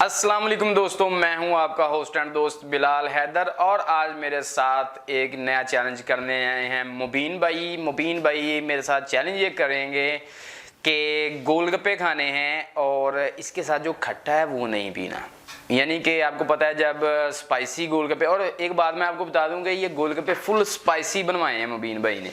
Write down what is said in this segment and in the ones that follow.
अस्सलाम वालेकुम दोस्तों, मैं हूं आपका होस्ट एंड दोस्त बिलाल हैदर और आज मेरे साथ एक नया चैलेंज करने आए हैं मुबीन भाई। मुबीन भाई मेरे साथ चैलेंज ये करेंगे कि गोलगप्पे खाने हैं और इसके साथ जो खट्टा है वो नहीं पीना। यानी कि आपको पता है जब स्पाइसी गोलगप्पे, और एक बात मैं आपको बता दूं कि ये गोलगप्पे फुल स्पाइसी बनवाए हैं मुबीन भाई ने,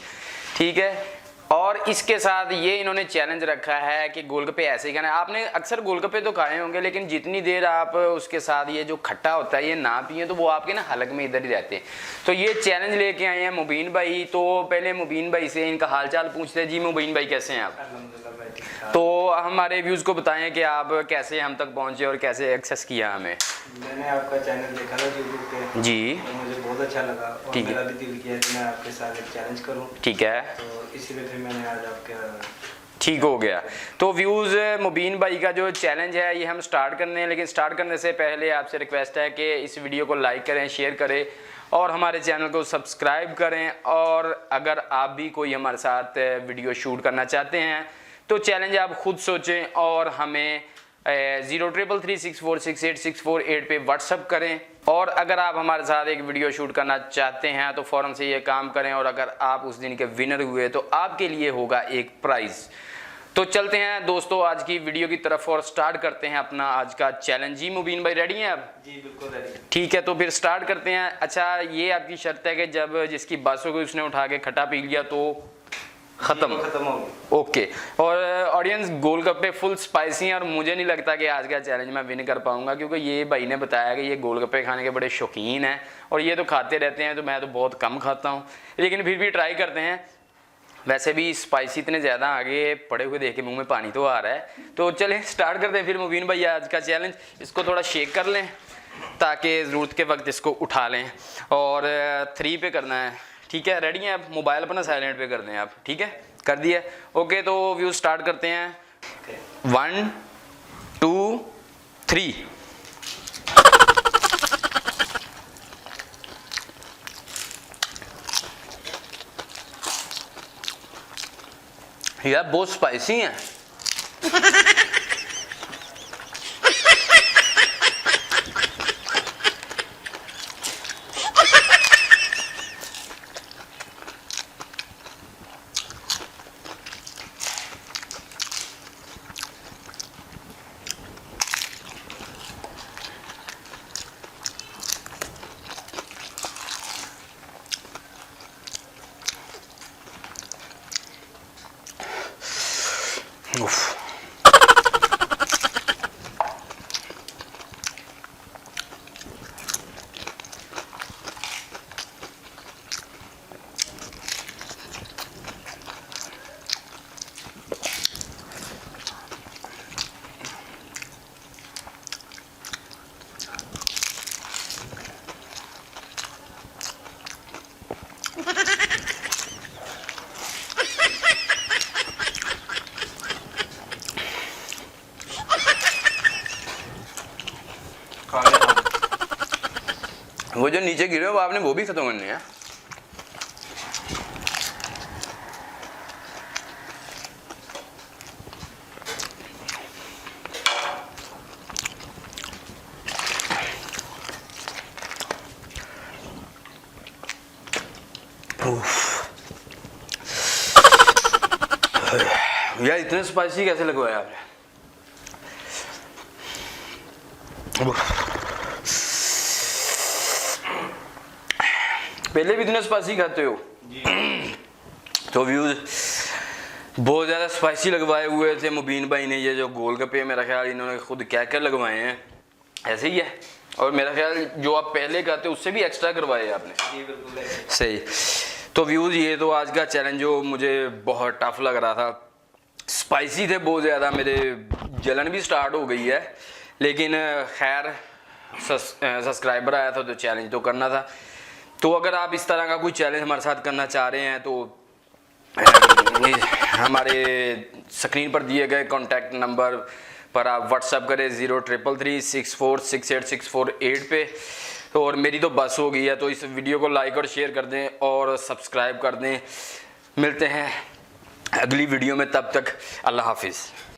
ठीक है। और इसके साथ ये इन्होंने चैलेंज रखा है कि गोलगप्पे ऐसे ही खाना है। आपने अक्सर गोलगप्पे तो खाए होंगे, लेकिन जितनी देर आप उसके साथ ये जो खट्टा होता है ये ना पिए तो वो आपके ना हलक में इधर ही रहते हैं। तो ये चैलेंज लेके आए हैं मुबीन भाई। तो पहले मुबीन भाई से इनका हालचाल पूछते हैं। जी मुबीन भाई, कैसे हैं आप? तो हमारे व्यूज को बताएं कि आप कैसे हम तक पहुंचे और कैसे एक्सेस किया हमें। मैंने आपका चैनल देखा था यूट्यूब पे जी, तो मुझे बहुत अच्छा लगा और मेरा भी दिल किया कि मैं आपके साथ एक चैलेंज करूं। ठीक है, तो इसीलिए फिर मैंने आज आपके ठीक हो गया। तो व्यूज़ मुबीन भाई का जो चैलेंज है ये हम स्टार्ट करने हैं, लेकिन स्टार्ट करने से पहले आपसे रिक्वेस्ट है कि इस वीडियो को लाइक करें, शेयर करें और हमारे चैनल को सब्सक्राइब करें। और अगर आप भी कोई हमारे साथ वीडियो शूट करना चाहते हैं तो चैलेंज आप खुद सोचें और हमें 0333646868 पे व्हाट्सअप करें। और अगर आप हमारे साथ एक वीडियो शूट करना चाहते हैं तो फ़ौरन से ये काम करें, और अगर आप उस दिन के विनर हुए तो आपके लिए होगा एक प्राइज़। तो चलते हैं दोस्तों आज की वीडियो की तरफ और स्टार्ट करते हैं अपना आज का चैलेंज। जी मुबीन भाई, रेडी हैं आप? जी बिल्कुल रेडी। ठीक है, तो फिर स्टार्ट करते हैं। अच्छा, ये आपकी शर्त है कि जब जिसकी बस हो गई उसने उठा के खट्टा पी लिया तो खत्म हो गया। ओके। और ऑडियंस, गोलगप्पे फुल स्पाइसी हैं और मुझे नहीं लगता कि आज का चैलेंज मैं विन कर पाऊंगा, क्योंकि ये भाई ने बताया कि ये गोलगप्पे खाने के बड़े शौकीन हैं और ये तो खाते रहते हैं, तो मैं तो बहुत कम खाता हूँ, लेकिन फिर भी ट्राई करते हैं। वैसे भी स्पाइसी इतने ज़्यादा आगे पड़े हुए देख के मुंह में पानी तो आ रहा है। तो चलें स्टार्ट करते हैं फिर मुबीन भाई आज का चैलेंज। इसको थोड़ा शेक कर लें ताकि ज़रूरत के वक्त इसको उठा लें और 3 पे करना है, ठीक है। रेडी हैं आप? मोबाइल अपना साइलेंट पे कर दें आप, ठीक है? कर दिया, ओके। तो व्यू स्टार्ट करते हैं। 1 2 3। यार बहुत स्पाइसी है। उफ। वो जो नीचे गिरे वो आपने वो भी खत्म करने हैं। यार इतने स्पाइसी कैसे लगवाया आपने? पहले भी इतने स्पाइसी खाते हो जी। तो व्यूज बहुत ज़्यादा स्पाइसी लगवाए हुए थे मुबीन भाई ने। ये जो गोलगप्पे मेरा ख्याल इन्होंने खुद क्या क्या लगवाए हैं, ऐसे ही है। और मेरा ख्याल जो आप पहले खाते उससे भी एक्स्ट्रा करवाए आपने। जी बिल्कुल सही। तो व्यूज ये तो आज का चैलेंज जो मुझे बहुत टफ लग रहा था, स्पाइसी थे बहुत ज़्यादा, मेरे जलन भी स्टार्ट हो गई है, लेकिन खैर सब्सक्राइबर आया था तो चैलेंज तो करना था। तो अगर आप इस तरह का कोई चैलेंज हमारे साथ करना चाह रहे हैं तो हमारे स्क्रीन पर दिए गए कॉन्टैक्ट नंबर पर आप व्हाट्सअप करें 0333646868 पे। और मेरी तो बस हो गई है, तो इस वीडियो को लाइक और शेयर कर दें और सब्सक्राइब कर दें। मिलते हैं अगली वीडियो में, तब तक अल्लाह हाफिज़।